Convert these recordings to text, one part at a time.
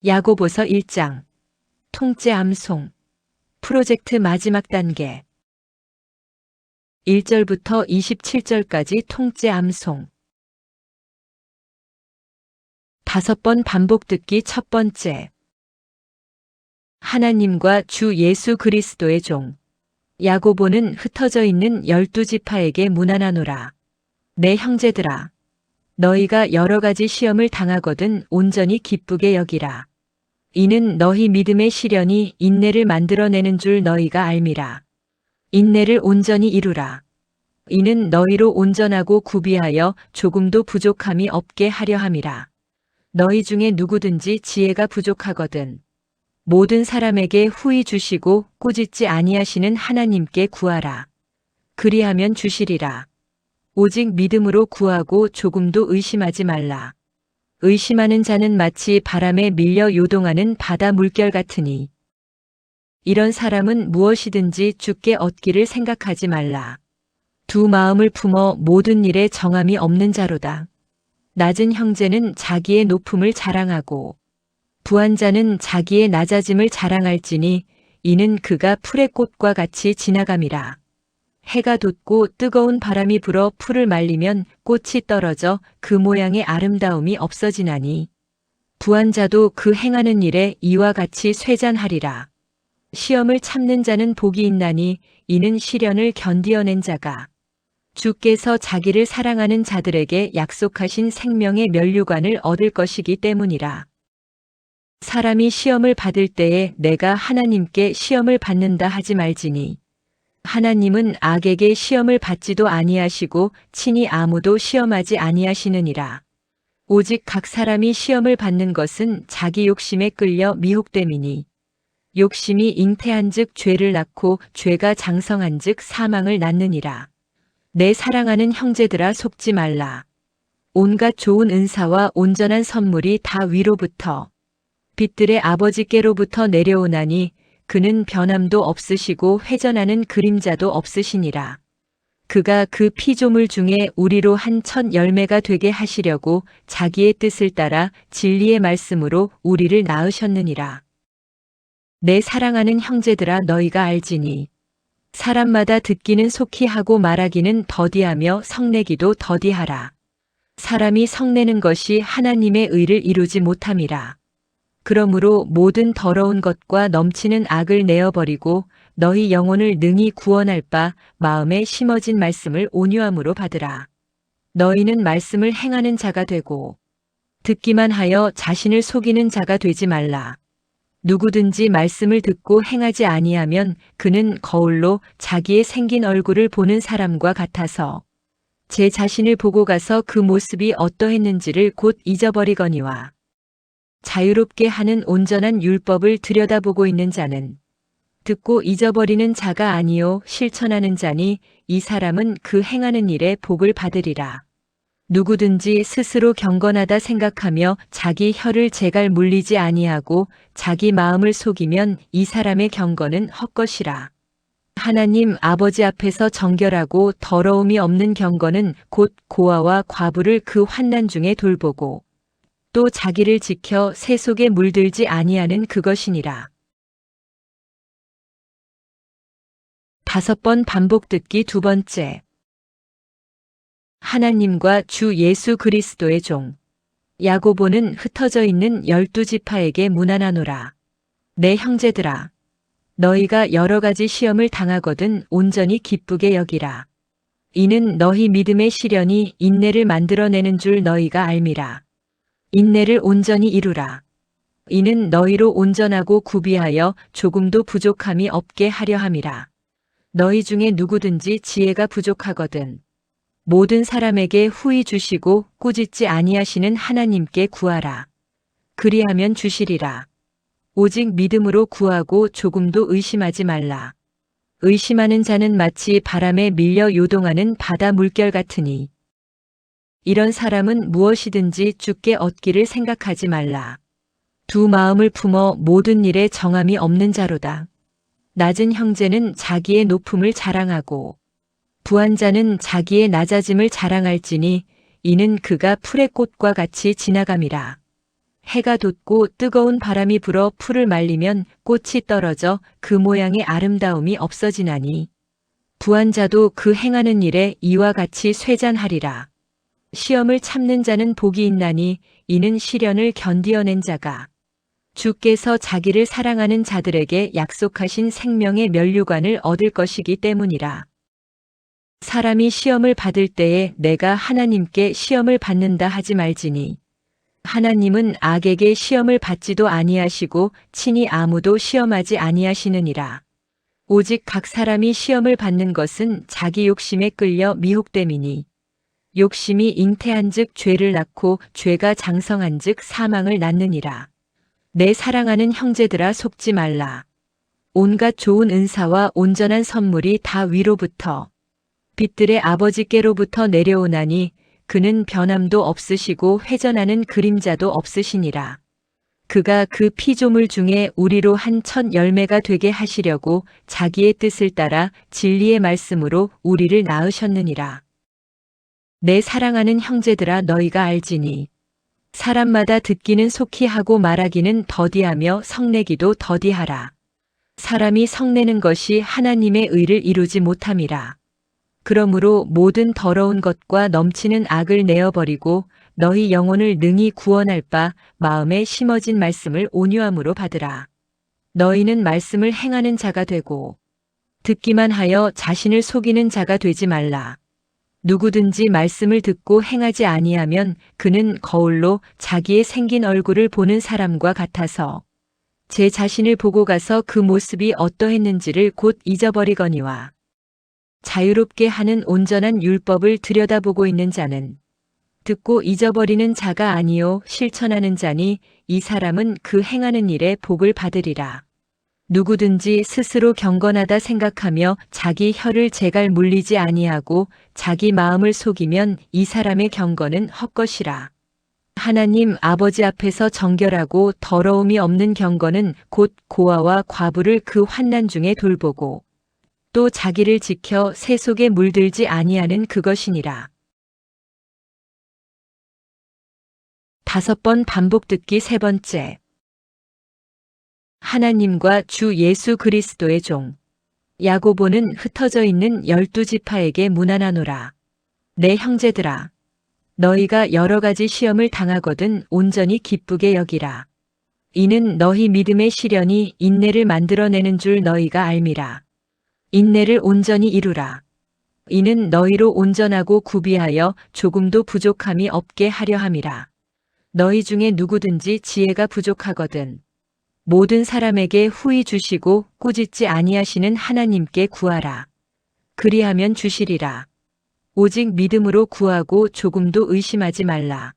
야고보서 1장 통째 암송 프로젝트 마지막 단계 1절부터 27절까지 통째 암송 5번 반복 듣기. 첫 번째. 하나님과 주 예수 그리스도의 종 야고보는 흩어져 있는 12지파에게 문안하노라. 내 형제들아, 너희가 여러 가지 시험을 당하거든 온전히 기쁘게 여기라. 이는 너희 믿음의 시련이 인내를 만들어내는 줄 너희가 알미라. 인내를 온전히 이루라. 이는 너희로 온전하고 구비하여 조금도 부족함이 없게 하려 함이라. 너희 중에 누구든지 지혜가 부족하거든 모든 사람에게 후히 주시고 꾸짖지 아니하시는 하나님께 구하라. 그리하면 주시리라. 오직 믿음으로 구하고 조금도 의심하지 말라. 의심하는 자는 마치 바람에 밀려 요동하는 바다 물결 같으니 이런 사람은 무엇이든지 주께 얻기를 생각하지 말라. 두 마음을 품어 모든 일에 정함이 없는 자로다. 낮은 형제는 자기의 높음을 자랑하고 부한 자는 자기의 낮아짐을 자랑할지니 이는 그가 풀의 꽃과 같이 지나감이라. 해가 돋고 뜨거운 바람이 불어 풀을 말리면 꽃이 떨어져 그 모양의 아름다움이 없어지나니 부한 자도 그 행하는 일에 이와 같이 쇠잔하리라. 시험을 참는 자는 복이 있나니 이는 시련을 견디어낸 자가 주께서 자기를 사랑하는 자들에게 약속하신 생명의 면류관을 얻을 것이기 때문이라. 사람이 시험을 받을 때에 내가 하나님께 시험을 받는다 하지 말지니 하나님은 악에게 시험을 받지도 아니하시고 친히 아무도 시험하지 아니하시느니라. 오직 각 사람이 시험을 받는 것은 자기 욕심에 끌려 미혹됨이니 욕심이 잉태한즉 죄를 낳고 죄가 장성한즉 사망을 낳느니라. 내 사랑하는 형제들아, 속지 말라. 온갖 좋은 은사와 온전한 선물이 다 위로부터 빛들의 아버지께로부터 내려오나니 그는 변함도 없으시고 회전하는 그림자도 없으시니라. 그가 그 피조물 중에 우리로 한 첫 열매가 되게 하시려고 자기의 뜻을 따라 진리의 말씀으로 우리를 낳으셨느니라. 내 사랑하는 형제들아, 너희가 알지니 사람마다 듣기는 속히 하고 말하기는 더디하며 성내기도 더디하라. 사람이 성내는 것이 하나님의 의를 이루지 못함이라. 그러므로 모든 더러운 것과 넘치는 악을 내어버리고 너희 영혼을 능히 구원할 바 마음에 심어진 말씀을 온유함으로 받으라. 너희는 말씀을 행하는 자가 되고 듣기만 하여 자신을 속이는 자가 되지 말라. 누구든지 말씀을 듣고 행하지 아니하면 그는 거울로 자기의 생긴 얼굴을 보는 사람과 같아서 제 자신을 보고 가서 그 모습이 어떠했는지를 곧 잊어버리거니와 자유롭게 하는 온전한 율법을 들여다보고 있는 자는 듣고 잊어버리는 자가 아니요 실천하는 자니 이 사람은 그 행하는 일에 복을 받으리라. 누구든지 스스로 경건하다 생각하며 자기 혀를 제갈 물리지 아니하고 자기 마음을 속이면 이 사람의 경건은 헛것이라. 하나님 아버지 앞에서 정결하고 더러움이 없는 경건은 곧 고아와 과부를 그 환난 중에 돌보고 또 자기를 지켜 새 속에 물들지 아니하는 그것이니라. 5번 반복 듣기. 두 번째. 하나님과 주 예수 그리스도의 종 야고보는 흩어져 있는 12지파에게 문안하노라. 내 형제들아, 너희가 여러 가지 시험을 당하거든 온전히 기쁘게 여기라. 이는 너희 믿음의 시련이 인내를 만들어내는 줄 너희가 알미라. 인내를 온전히 이루라. 이는 너희로 온전하고 구비하여 조금도 부족함이 없게 하려 함이라. 너희 중에 누구든지 지혜가 부족하거든 모든 사람에게 후히 주시고 꾸짖지 아니하시는 하나님께 구하라. 그리하면 주시리라. 오직 믿음으로 구하고 조금도 의심하지 말라. 의심하는 자는 마치 바람에 밀려 요동하는 바다 물결 같으니 이런 사람은 무엇이든지 주께 얻기를 생각하지 말라. 두 마음을 품어 모든 일에 정함이 없는 자로다. 낮은 형제는 자기의 높음을 자랑하고 부한 자는 자기의 낮아짐을 자랑할지니 이는 그가 풀의 꽃과 같이 지나감이라. 해가 돋고 뜨거운 바람이 불어 풀을 말리면 꽃이 떨어져 그 모양의 아름다움이 없어지나니 부한 자도 그 행하는 일에 이와 같이 쇠잔하리라. 시험을 참는 자는 복이 있나니 이는 시련을 견디어낸 자가 주께서 자기를 사랑하는 자들에게 약속하신 생명의 면류관을 얻을 것이기 때문이라. 사람이 시험을 받을 때에 내가 하나님께 시험을 받는다 하지 말지니 하나님은 악에게 시험을 받지도 아니하시고 친히 아무도 시험하지 아니하시느니라. 오직 각 사람이 시험을 받는 것은 자기 욕심에 끌려 미혹됨이니 욕심이 잉태한즉 죄를 낳고 죄가 장성한즉 사망을 낳느니라. 내 사랑하는 형제들아 속지 말라. 온갖 좋은 은사와 온전한 선물이 다 위로부터 빛들의 아버지께로부터 내려오나니 그는 변함도 없으시고 회전하는 그림자도 없으시니라. 그가 그 피조물 중에 우리로 한 첫 열매가 되게 하시려고 자기의 뜻을 따라 진리의 말씀으로 우리를 낳으셨느니라. 내 사랑하는 형제들아 너희가 알지니 사람마다 듣기는 속히 하고 말하기는 더디하며 성내기도 더디하라. 사람이 성내는 것이 하나님의 의를 이루지 못함이라. 그러므로 모든 더러운 것과 넘치는 악을 내어버리고 너희 영혼을 능히 구원할 바 마음에 심어진 말씀을 온유함으로 받으라. 너희는 말씀을 행하는 자가 되고 듣기만 하여 자신을 속이는 자가 되지 말라. 누구든지 말씀을 듣고 행하지 아니하면 그는 거울로 자기의 생긴 얼굴을 보는 사람과 같아서 제 자신을 보고 가서 그 모습이 어떠했는지를 곧 잊어버리거니와 자유롭게 하는 온전한 율법을 들여다보고 있는 자는 듣고 잊어버리는 자가 아니요 실천하는 자니 이 사람은 그 행하는 일에 복을 받으리라. 누구든지 스스로 경건하다 생각하며 자기 혀를 제갈 물리지 아니하고 자기 마음을 속이면 이 사람의 경건은 헛것이라. 하나님 아버지 앞에서 정결하고 더러움이 없는 경건은 곧 고아와 과부를 그 환난 중에 돌보고 또 자기를 지켜 새 속에 물들지 아니하는 그것이니라. 5번 반복 듣기 3번째. 하나님과 주 예수 그리스도의 종 야고보는 흩어져 있는 12지파에게 문안하노라. 내 형제들아 너희가 여러 가지 시험을 당하거든 온전히 기쁘게 여기라. 이는 너희 믿음의 시련이 인내를 만들어내는 줄 너희가 알미라. 인내를 온전히 이루라. 이는 너희로 온전하고 구비하여 조금도 부족함이 없게 하려 함이라. 너희 중에 누구든지 지혜가 부족하거든 모든 사람에게 후히 주시고 꾸짖지 아니하시는 하나님께 구하라. 그리하면 주시리라. 오직 믿음으로 구하고 조금도 의심하지 말라.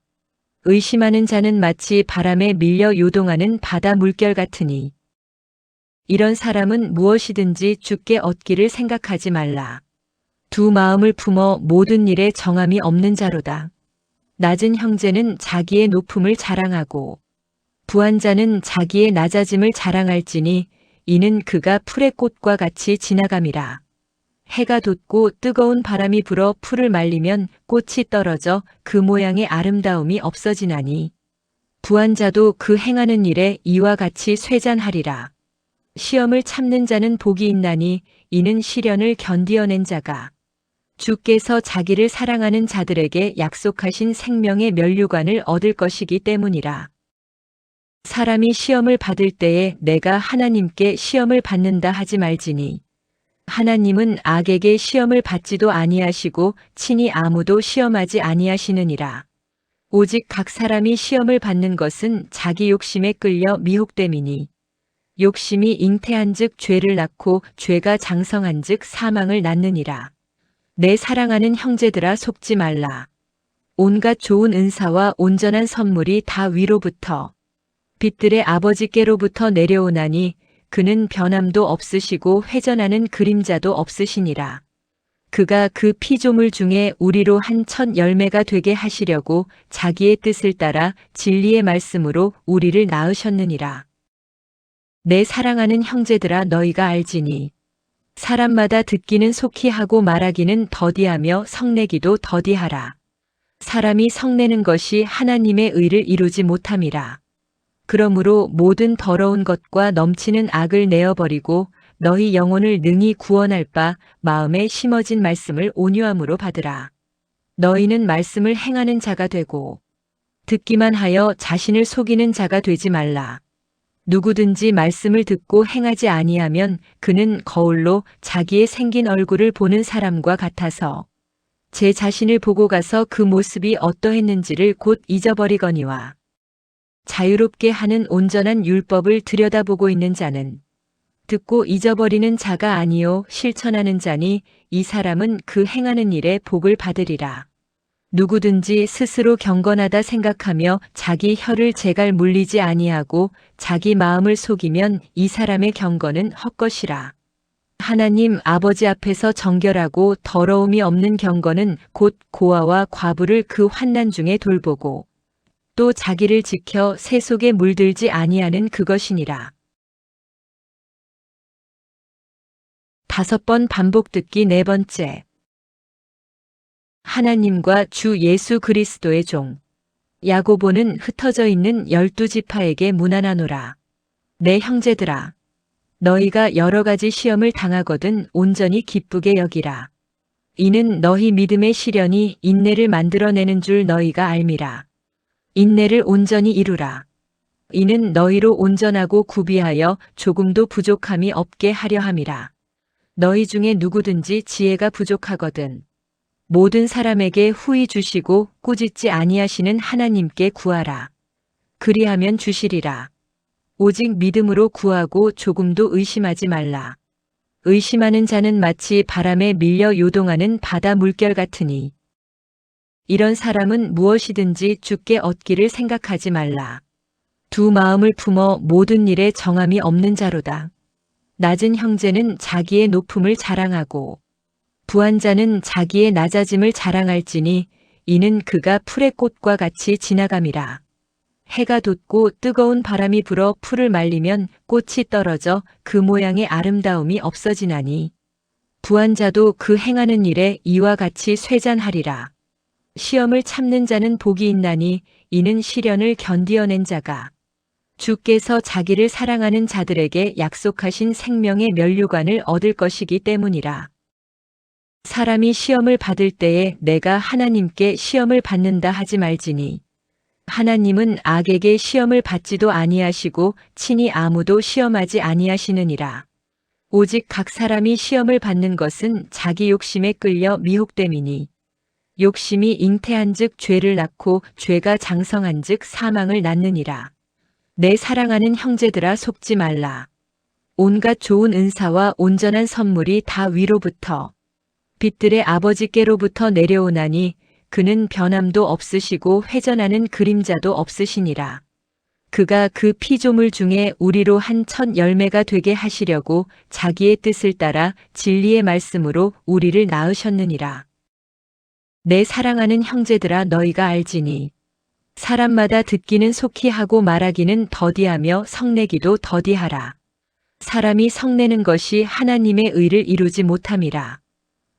의심하는 자는 마치 바람에 밀려 요동하는 바다 물결 같으니 이런 사람은 무엇이든지 주께 얻기를 생각하지 말라. 두 마음을 품어 모든 일에 정함이 없는 자로다. 낮은 형제는 자기의 높음을 자랑하고 부한 자는 자기의 낮아짐을 자랑할지니 이는 그가 풀의 꽃과 같이 지나감이라. 해가 돋고 뜨거운 바람이 불어 풀을 말리면 꽃이 떨어져 그 모양의 아름다움이 없어지나니 부한 자도 그 행하는 일에 이와 같이 쇠잔하리라. 시험을 참는 자는 복이 있나니 이는 시련을 견디어낸 자가 주께서 자기를 사랑하는 자들에게 약속하신 생명의 면류관을 얻을 것이기 때문이라. 사람이 시험을 받을 때에 내가 하나님께 시험을 받는다 하지 말지니 하나님은 악에게 시험을 받지도 아니하시고 친히 아무도 시험하지 아니하시느니라. 오직 각 사람이 시험을 받는 것은 자기 욕심에 끌려 미혹됨이니 욕심이 잉태한즉 죄를 낳고 죄가 장성한즉 사망을 낳느니라. 내 사랑하는 형제들아 속지 말라. 온갖 좋은 은사와 온전한 선물이 다 위로부터 빛들의 아버지께로부터 내려오나니 그는 변함도 없으시고 회전하는 그림자도 없으시니라. 그가 그 피조물 중에 우리로 한 첫 열매가 되게 하시려고 자기의 뜻을 따라 진리의 말씀으로 우리를 낳으셨느니라. 내 사랑하는 형제들아 너희가 알지니 사람마다 듣기는 속히 하고 말하기는 더디하며 성내기도 더디하라. 사람이 성내는 것이 하나님의 의를 이루지 못함이라. 그러므로 모든 더러운 것과 넘치는 악을 내어버리고 너희 영혼을 능히 구원할 바 마음에 심어진 말씀을 온유함으로 받으라. 너희는 말씀을 행하는 자가 되고 듣기만 하여 자신을 속이는 자가 되지 말라. 누구든지 말씀을 듣고 행하지 아니하면 그는 거울로 자기의 생긴 얼굴을 보는 사람과 같아서 제 자신을 보고 가서 그 모습이 어떠했는지를 곧 잊어버리거니와 자유롭게 하는 온전한 율법을 들여다보고 있는 자는 듣고 잊어버리는 자가 아니요 실천하는 자니 이 사람은 그 행하는 일에 복을 받으리라. 누구든지 스스로 경건하다 생각하며 자기 혀를 제갈 물리지 아니하고 자기 마음을 속이면 이 사람의 경건은 헛것이라. 하나님 아버지 앞에서 정결하고 더러움이 없는 경건은 곧 고아와 과부를 그 환난 중에 돌보고 또 자기를 지켜 새 속에 물들지 아니하는 그것이니라. 5번 반복 듣기 4번째. 하나님과 주 예수 그리스도의 종 야고보는 흩어져 있는 12지파에게 문안하노라. 내 형제들아, 너희가 여러 가지 시험을 당하거든 온전히 기쁘게 여기라. 이는 너희 믿음의 시련이 인내를 만들어내는 줄 너희가 알미라. 인내를 온전히 이루라. 이는 너희로 온전하고 구비하여 조금도 부족함이 없게 하려 함이라. 너희 중에 누구든지 지혜가 부족하거든 모든 사람에게 후히 주시고 꾸짖지 아니하시는 하나님께 구하라. 그리하면 주시리라. 오직 믿음으로 구하고 조금도 의심하지 말라. 의심하는 자는 마치 바람에 밀려 요동하는 바다 물결 같으니 이런 사람은 무엇이든지 주께 얻기를 생각하지 말라. 두 마음을 품어 모든 일에 정함이 없는 자로다. 낮은 형제는 자기의 높음을 자랑하고 부한 자는 자기의 낮아짐을 자랑할지니 이는 그가 풀의 꽃과 같이 지나감이라. 해가 돋고 뜨거운 바람이 불어 풀을 말리면 꽃이 떨어져 그 모양의 아름다움이 없어지나니 부한 자도 그 행하는 일에 이와 같이 쇠잔하리라. 시험을 참는 자는 복이 있나니 이는 시련을 견디어낸 자가 주께서 자기를 사랑하는 자들에게 약속하신 생명의 면류관을 얻을 것이기 때문이라. 사람이 시험을 받을 때에 내가 하나님께 시험을 받는다 하지 말지니 하나님은 악에게 시험을 받지도 아니하시고 친히 아무도 시험하지 아니하시느니라. 오직 각 사람이 시험을 받는 것은 자기 욕심에 끌려 미혹됨이니 욕심이 잉태한즉 죄를 낳고 죄가 장성한즉 사망을 낳느니라. 내 사랑하는 형제들아 속지 말라. 온갖 좋은 은사와 온전한 선물이 다 위로부터 빛들의 아버지께로부터 내려오나니 그는 변함도 없으시고 회전하는 그림자도 없으시니라. 그가 그 피조물 중에 우리로 한 첫 열매가 되게 하시려고 자기의 뜻을 따라 진리의 말씀으로 우리를 낳으셨느니라. 내 사랑하는 형제들아 너희가 알지니 사람마다 듣기는 속히 하고 말하기는 더디하며 성내기도 더디하라. 사람이 성내는 것이 하나님의 의를 이루지 못함이라.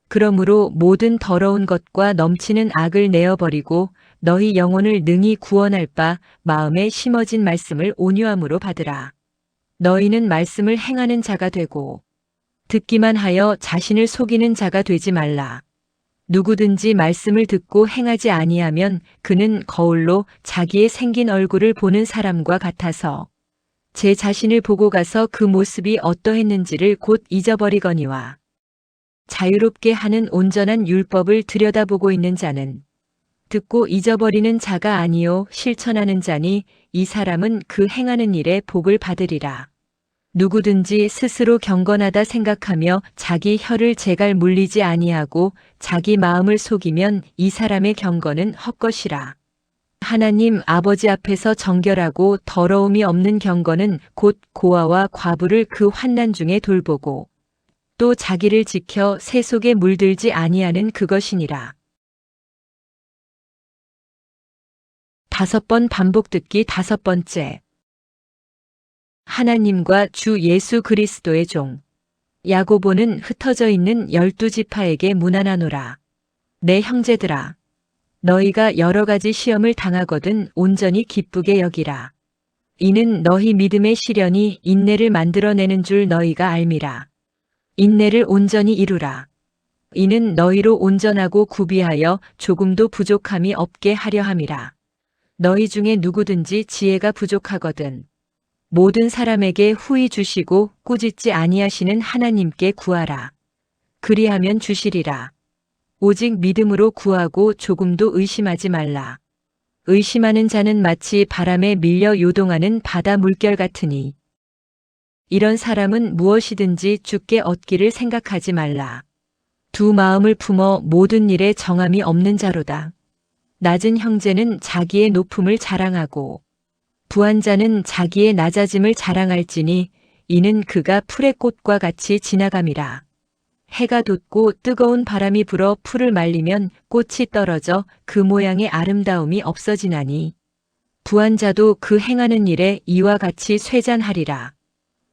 그러므로 모든 더러운 것과 넘치는 악을 내어버리고 너희 영혼을 능히 구원할 바 마음에 심어진 말씀을 온유함으로 받으라. 너희는 말씀을 행하는 자가 되고 듣기만 하여 자신을 속이는 자가 되지 말라. 누구든지 말씀을 듣고 행하지 아니하면 그는 거울로 자기의 생긴 얼굴을 보는 사람과 같아서 제 자신을 보고 가서 그 모습이 어떠했는지를 곧 잊어버리거니와 자유롭게 하는 온전한 율법을 들여다보고 있는 자는 듣고 잊어버리는 자가 아니요 실천하는 자니 이 사람은 그 행하는 일에 복을 받으리라. 누구든지 스스로 경건하다 생각하며 자기 혀를 제갈 물리지 아니하고 자기 마음을 속이면 이 사람의 경건은 헛것이라. 하나님 아버지 앞에서 정결하고 더러움이 없는 경건은 곧 고아와 과부를 그 환난 중에 돌보고 또 자기를 지켜 새 속에 물들지 아니하는 그것이니라. 5번 반복 듣기 5번째. 하나님과 주 예수 그리스도의 종 야고보는 흩어져 있는 12지파에게 문안하노라. 내 형제들아, 너희가 여러 가지 시험을 당하거든 온전히 기쁘게 여기라. 이는 너희 믿음의 시련이 인내를 만들어내는 줄 너희가 알미라. 인내를 온전히 이루라. 이는 너희로 온전하고 구비하여 조금도 부족함이 없게 하려 함이라. 너희 중에 누구든지 지혜가 부족하거든 모든 사람에게 후히 주시고 꾸짖지 아니하시는 하나님께 구하라. 그리하면 주시리라. 오직 믿음으로 구하고 조금도 의심하지 말라. 의심하는 자는 마치 바람에 밀려 요동하는 바다 물결 같으니 이런 사람은 무엇이든지 주께 얻기를 생각하지 말라. 두 마음을 품어 모든 일에 정함이 없는 자로다. 낮은 형제는 자기의 높음을 자랑하고 부한 자는 자기의 낮아짐을 자랑할지니 이는 그가 풀의 꽃과 같이 지나감이라. 해가 돋고 뜨거운 바람이 불어 풀을 말리면 꽃이 떨어져 그 모양의 아름다움이 없어지나니 부한 자도 그 행하는 일에 이와 같이 쇠잔하리라.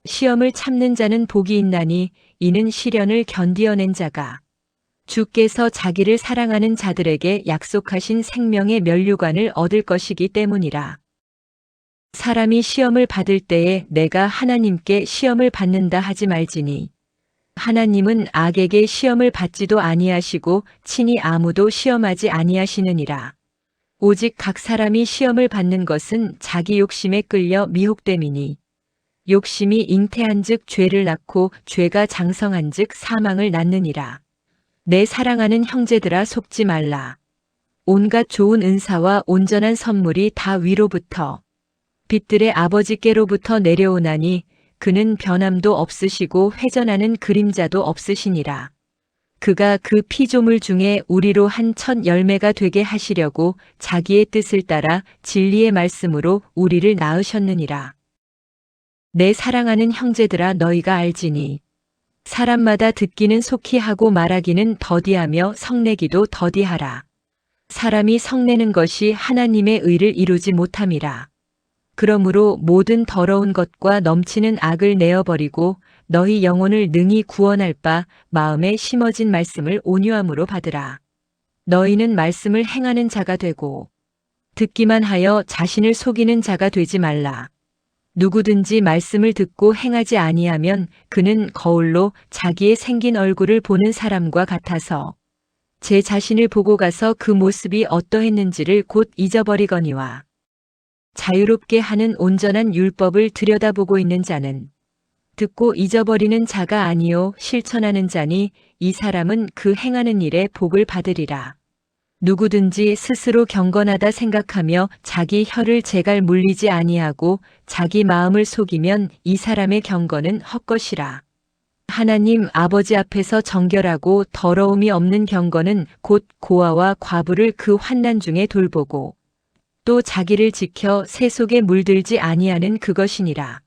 시험을 참는 자는 복이 있나니 이는 시련을 견디어낸 자가 주께서 자기를 사랑하는 자들에게 약속하신 생명의 면류관을 얻을 것이기 때문이라. 사람이 시험을 받을 때에 내가 하나님께 시험을 받는다 하지 말지니 하나님은 악에게 시험을 받지도 아니하시고 친히 아무도 시험하지 아니하시느니라. 오직 각 사람이 시험을 받는 것은 자기 욕심에 끌려 미혹됨이니 욕심이 잉태한즉 죄를 낳고 죄가 장성한즉 사망을 낳느니라. 내 사랑하는 형제들아 속지 말라. 온갖 좋은 은사와 온전한 선물이 다 위로부터 빛들의 아버지께로부터 내려오나니 그는 변함도 없으시고 회전하는 그림자도 없으시니라. 그가 그 피조물 중에 우리로 한 첫 열매가 되게 하시려고 자기의 뜻을 따라 진리의 말씀으로 우리를 낳으셨느니라. 내 사랑하는 형제들아 너희가 알지니 사람마다 듣기는 속히 하고 말하기는 더디하며 성내기도 더디하라. 사람이 성내는 것이 하나님의 의를 이루지 못함이라. 그러므로 모든 더러운 것과 넘치는 악을 내어버리고 너희 영혼을 능히 구원할 바 마음에 심어진 말씀을 온유함으로 받으라. 너희는 말씀을 행하는 자가 되고 듣기만 하여 자신을 속이는 자가 되지 말라. 누구든지 말씀을 듣고 행하지 아니하면 그는 거울로 자기의 생긴 얼굴을 보는 사람과 같아서 제 자신을 보고 가서 그 모습이 어떠했는지를 곧 잊어버리거니와 자유롭게 하는 온전한 율법을 들여다보고 있는 자는 듣고 잊어버리는 자가 아니요 실천하는 자니 이 사람은 그 행하는 일에 복을 받으리라. 누구든지 스스로 경건하다 생각하며 자기 혀를 제갈 물리지 아니하고 자기 마음을 속이면 이 사람의 경건은 헛것이라. 하나님 아버지 앞에서 정결하고 더러움이 없는 경건은 곧 고아와 과부를 그 환난 중에 돌보고 또 자기를 지켜 새 속에 물들지 아니하는 그것이니라.